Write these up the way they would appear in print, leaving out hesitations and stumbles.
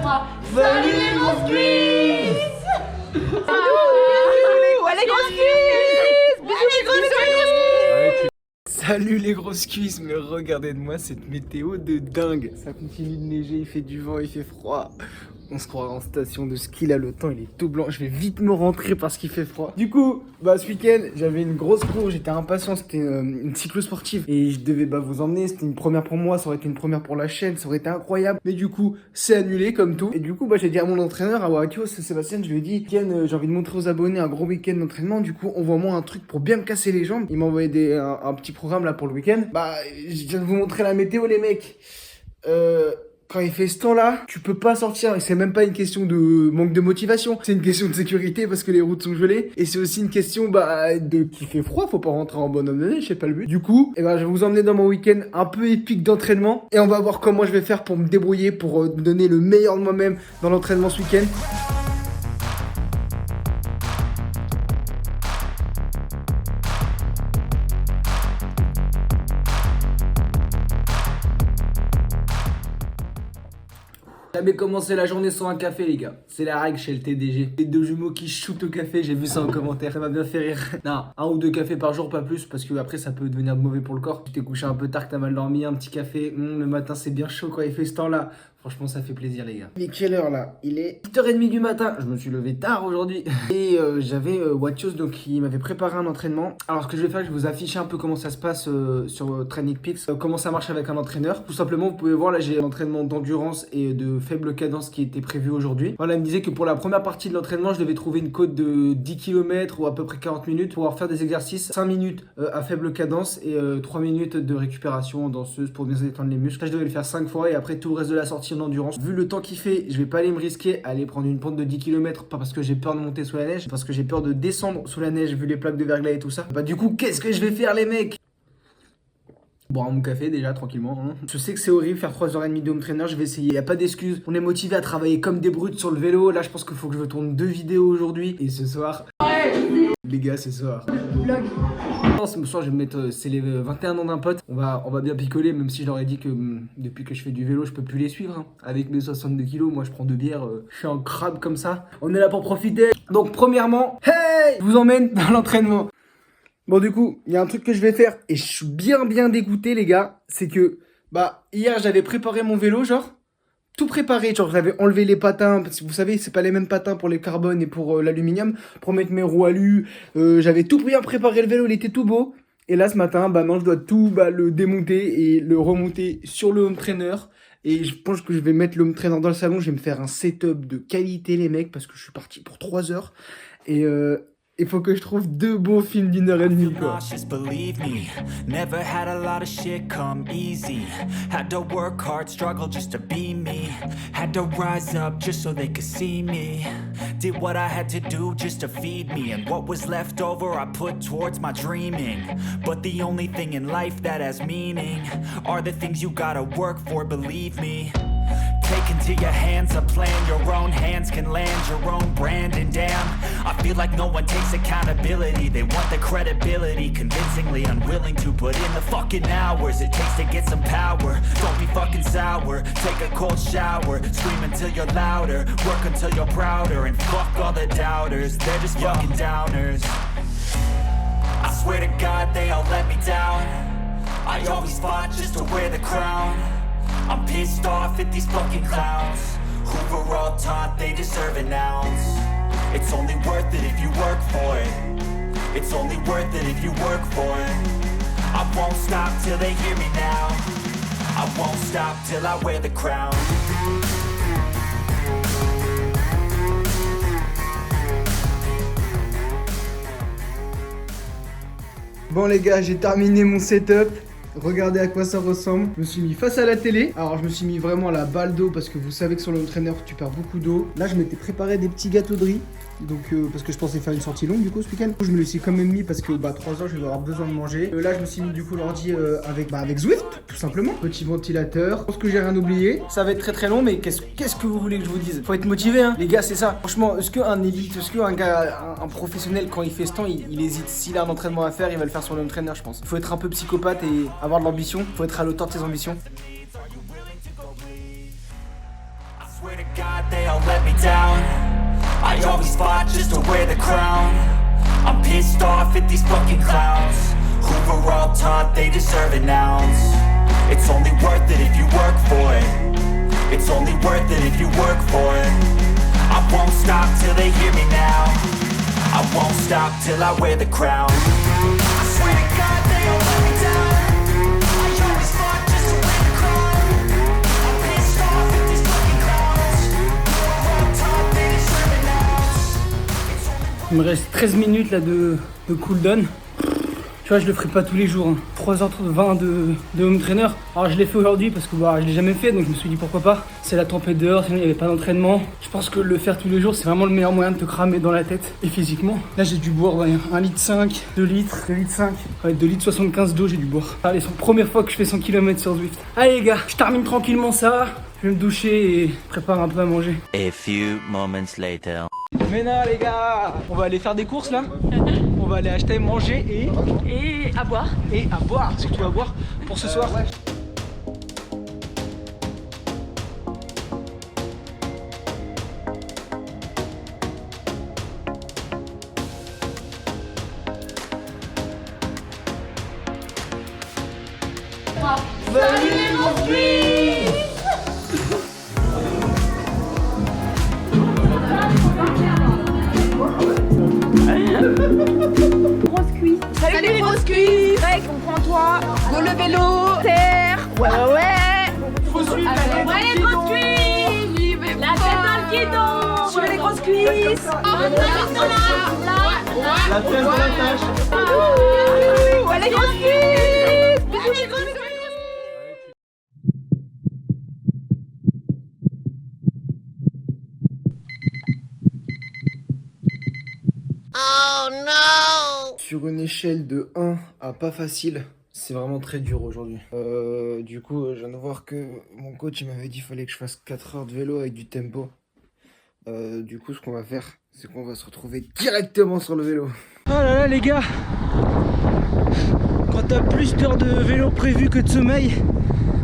3. Salut les grosses cuisses. Les grosses cuisses. Salut les grosses cuisses, mais regardez de moi cette météo de dingue. Ça continue de neiger, il fait du vent, il fait froid. On se croirait en station de ski là, le temps il est tout blanc. Je vais vite me rentrer parce qu'il fait froid. Du coup, ce week-end j'avais une grosse course, j'étais impatient, c'était une cyclo-sportive. Et je devais vous emmener, c'était une première pour moi, ça aurait été une première pour la chaîne, ça aurait été incroyable. Mais du coup, c'est annulé comme tout. Et du coup, j'ai dit à mon entraîneur, à Wakios, Sébastien, je lui ai dit, Ken, j'ai envie de montrer aux abonnés un gros week-end d'entraînement. Du coup, envoie-moi un truc pour bien me casser les jambes. Il m'a envoyé un petit programme là pour le week-end. Je viens de vous montrer la météo les mecs. Quand il fait ce temps-là, tu peux pas sortir. Et c'est même pas une question de manque de motivation. C'est une question de sécurité parce que les routes sont gelées. Et c'est aussi une question de qu'il fait froid. Faut pas rentrer en bonhomme de neige, c'est pas le but. Du coup, je vais vous emmener dans mon week-end un peu épique d'entraînement. Et on va voir comment je vais faire pour me débrouiller, pour donner le meilleur de moi-même dans l'entraînement ce week-end. Jamais commencé la journée sans un café les gars, c'est la règle chez le TDG. Les deux jumeaux qui shootent au café, j'ai vu ça en commentaire, ça m'a bien fait rire. Non, 1 ou 2 cafés par jour, pas plus, parce que après ça peut devenir mauvais pour le corps. Tu t'es couché un peu tard, que t'as mal dormi, un petit café, le matin c'est bien chaud quand il fait ce temps là. Franchement ça fait plaisir les gars. Il est quelle heure là? Il est 8h30 du matin, je me suis levé tard aujourd'hui. Et j'avais Watios, donc il m'avait préparé un entraînement. Alors ce que je vais faire, je vais vous afficher un peu comment ça se passe sur Training Peaks, comment ça marche avec un entraîneur. Tout simplement vous pouvez voir là j'ai un entraînement d'endurance et de faible cadence qui était prévu aujourd'hui. Voilà, il me disait que pour la première partie de l'entraînement je devais trouver une côte de 10 km ou à peu près 40 minutes pour pouvoir faire des exercices 5 minutes à faible cadence et 3 minutes de récupération danseuse pour bien se détendre les muscles. Là je devais le faire 5 fois et après tout le reste de la sortie d'endurance. Vu le temps qu'il fait, je vais pas aller me risquer à aller prendre une pente de 10 km, pas parce que j'ai peur de monter sous la neige, parce que j'ai peur de descendre sous la neige vu les plaques de verglas et tout ça. Du coup, qu'est-ce que je vais faire les mecs? Boire mon café déjà tranquillement hein. Je sais que c'est horrible faire 3h30 de home trainer, je vais essayer, y a pas d'excuse. On est motivé à travailler comme des brutes sur le vélo. Là je pense qu'il faut que je tourne 2 vidéos aujourd'hui. Et ce soir, les gars ce soir ce soir je vais me mettre, c'est les 21 ans d'un pote. On va bien picoler, même si je leur ai dit que depuis que je fais du vélo je peux plus les suivre hein. Avec mes 62 kilos, moi je prends 2 bières, je suis un crabe comme ça. On est là pour profiter. Donc premièrement, hey, je vous emmène dans l'entraînement. Bon du coup, il y a un truc que je vais faire et je suis bien dégoûté les gars, c'est que hier j'avais préparé mon vélo tout préparé, j'avais enlevé les patins, parce que vous savez c'est pas les mêmes patins pour les carbones et pour l'aluminium, pour mettre mes roues alu, j'avais tout bien préparé le vélo, il était tout beau. Et là ce matin, non je dois tout le démonter et le remonter sur le home trainer. Et je pense que je vais mettre le home trainer dans le salon, je vais me faire un setup de qualité les mecs, parce que je suis parti pour 3 heures. Et il faut que je trouve 2 beaux films d'1h30 quoi. Believe me, never had a lot of shit come easy. Had to work hard, struggle just to be me. Had to rise up just so they could see me. Did what I had to do just to feed me. And what was left over I put towards my dreaming. But the only thing in life that has meaning are the things you gotta work for, believe me. Take into your hands a plan, your own hands can land your own brand. And damn, I feel like no one takes accountability. They want the credibility, convincingly unwilling to put in the fucking hours it takes to get some power. Don't be fucking sour, take a cold shower. Scream until you're louder, work until you're prouder. And fuck all the doubters, they're just fucking downers. I swear to God they all let me down. I always fought just to wear the crown. I'm pissed off at these fucking clowns who were all taught they deserve an ounce. It's only worth it if you work for it. It's only worth it if you work for it. I won't stop till they hear me now. I won't stop till I wear the crown. Bon les gars, j'ai terminé mon setup. Regardez à quoi ça ressemble. Je me suis mis face à la télé. Alors je me suis mis vraiment la balle d'eau parce que vous savez que sur le home trainer tu perds beaucoup d'eau. Là je m'étais préparé des petits gâteaux de riz. Donc parce que je pensais faire une sortie longue du coup ce week-end. Je me le suis quand même mis parce que 3 heures je vais avoir besoin de manger. Là je me suis mis du coup l'ordi avec Zwift tout simplement. Petit ventilateur. Je pense que j'ai rien oublié. Ça va être très long mais qu'est-ce que vous voulez que je vous dise? Faut être motivé hein. Les gars c'est ça. Franchement est-ce qu'un élite, est-ce qu'un gars, un professionnel quand il fait ce temps il hésite? S'il a un entraînement à faire il va le faire sur le home trainer je pense. Il faut être un peu psychopathe et avoir de l'ambition. Il faut être à l'auteur de ses ambitions. I swear to God they all let me down. I always fought just to wear the crown. I'm pissed off at these fucking clowns who were all taught they deserve an ounce. It's only worth it if you work for it. It's only worth it if you work for it. I won't stop till they hear me now. I won't stop till I wear the crown. I swear to God they all let me down. I always fought just to wear the crown. I'm pissed off at these fucking clowns who were all taught they deserve an ounce. Il me reste 13 minutes là de cooldown. Tu vois, je le ferai pas tous les jours. 3h20 de home trainer. Alors je l'ai fait aujourd'hui parce que je l'ai jamais fait, donc je me suis dit pourquoi pas. C'est la tempête dehors, sinon il n'y avait pas d'entraînement. Je pense que le faire tous les jours, c'est vraiment le meilleur moyen de te cramer dans la tête et physiquement. Là j'ai dû boire 1,5 litre, 2 litres, 2 litres 5. Ouais, 2 litres 75 d'eau j'ai dû boire. Allez, c'est la première fois que je fais 100 km sur Zwift. Allez les gars, je termine tranquillement ça. Je vais me doucher et prépare un peu à manger. A few moments later. Mais non les gars, on va aller faire des courses là. On va aller acheter, manger Et à boire. et à boire, surtout à boire pour ce soir. Salut les monstres. Grosse cuisse. Salut les grosses cuisses. Mec, on prend toi. Go le vélo. Terre. Ouais. Faut suivre les grosses cuisses. La tête dans le guidon. Suivez les grosses cuisses. La tête dans la tâche. Ouais, les grosses cuisses. Bisous, les grosses cuisses. Sur une échelle de 1 à pas facile, c'est vraiment très dur aujourd'hui. Du coup, je viens de voir que mon coach il m'avait dit qu'il fallait que je fasse 4 heures de vélo avec du tempo. Du coup, ce qu'on va faire, c'est qu'on va se retrouver directement sur le vélo. Oh là là les gars, quand t'as plus d'heures de vélo prévues que de sommeil,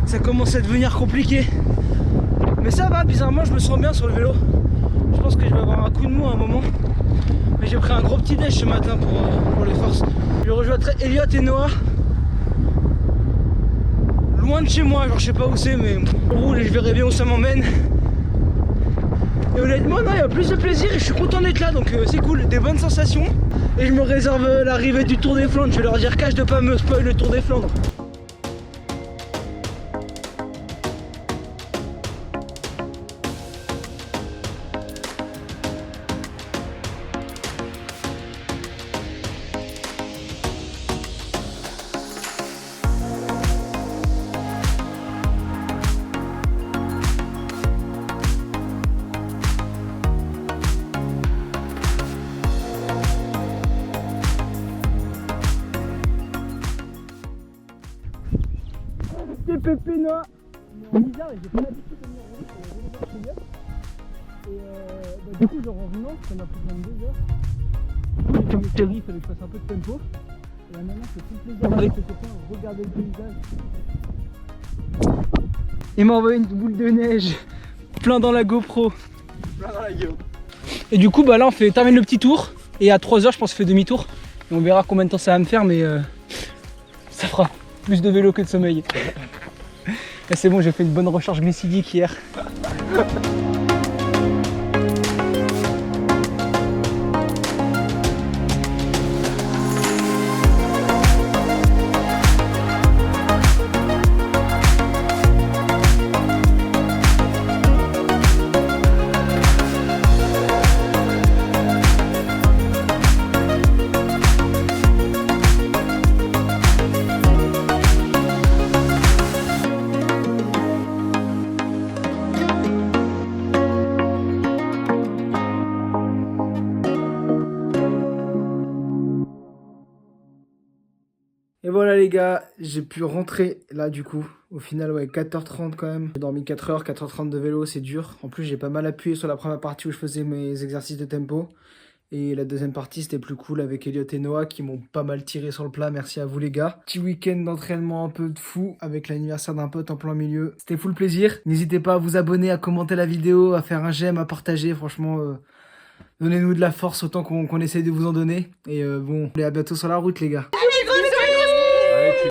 ça commence à devenir compliqué. Mais ça va, bizarrement je me sens bien sur le vélo. Je pense que je vais avoir un coup de mou à un moment. Mais j'ai pris un gros petit déj ce matin pour les forces. Je rejoindrai Elliot et Noah. Loin de chez moi, genre je sais pas où c'est, mais je roule et je verrai bien où ça m'emmène. Et honnêtement, non, il y a plus de plaisir et je suis content d'être là, donc c'est cool, des bonnes sensations. Et je me réserve l'arrivée du Tour des Flandres, je vais leur dire cache de pas me spoil le Tour des Flandres. C'est Pépé Noah. C'est bizarre et j'ai pas l'habitude de venir rouler sur le vélo d'Archelieu. Et du coup, genre en venant, ça m'a pris 22 heures. Et comme chérie, il fallait que je fasse un peu de tempo. Et là maintenant, c'est tout le plaisir avec les copains, regarder le paysage. Il m'a envoyé une boule de neige plein dans la GoPro. Plein dans la gueule. Et du coup, bah là, on termine le petit tour. Et à 3 heures, je pense qu'on fait demi-tour. Et on verra combien de temps ça va me faire, mais ça fera plus de vélo que de sommeil. Et c'est bon, j'ai fait une bonne recharge glycidique hier. Et voilà les gars, j'ai pu rentrer là du coup. Au final ouais 4h30 quand même. J'ai dormi 4h, 4h30 de vélo, c'est dur. En plus j'ai pas mal appuyé sur la première partie où je faisais mes exercices de tempo. Et la deuxième partie, c'était plus cool avec Elliot et Noah qui m'ont pas mal tiré sur le plat. Merci à vous les gars. Petit week-end d'entraînement un peu de fou avec l'anniversaire d'un pote en plein milieu. C'était full plaisir. N'hésitez pas à vous abonner, à commenter la vidéo, à faire un j'aime, à partager. Franchement, donnez-nous de la force autant qu'on essaye de vous en donner. Et bon, allez, à bientôt sur la route les gars.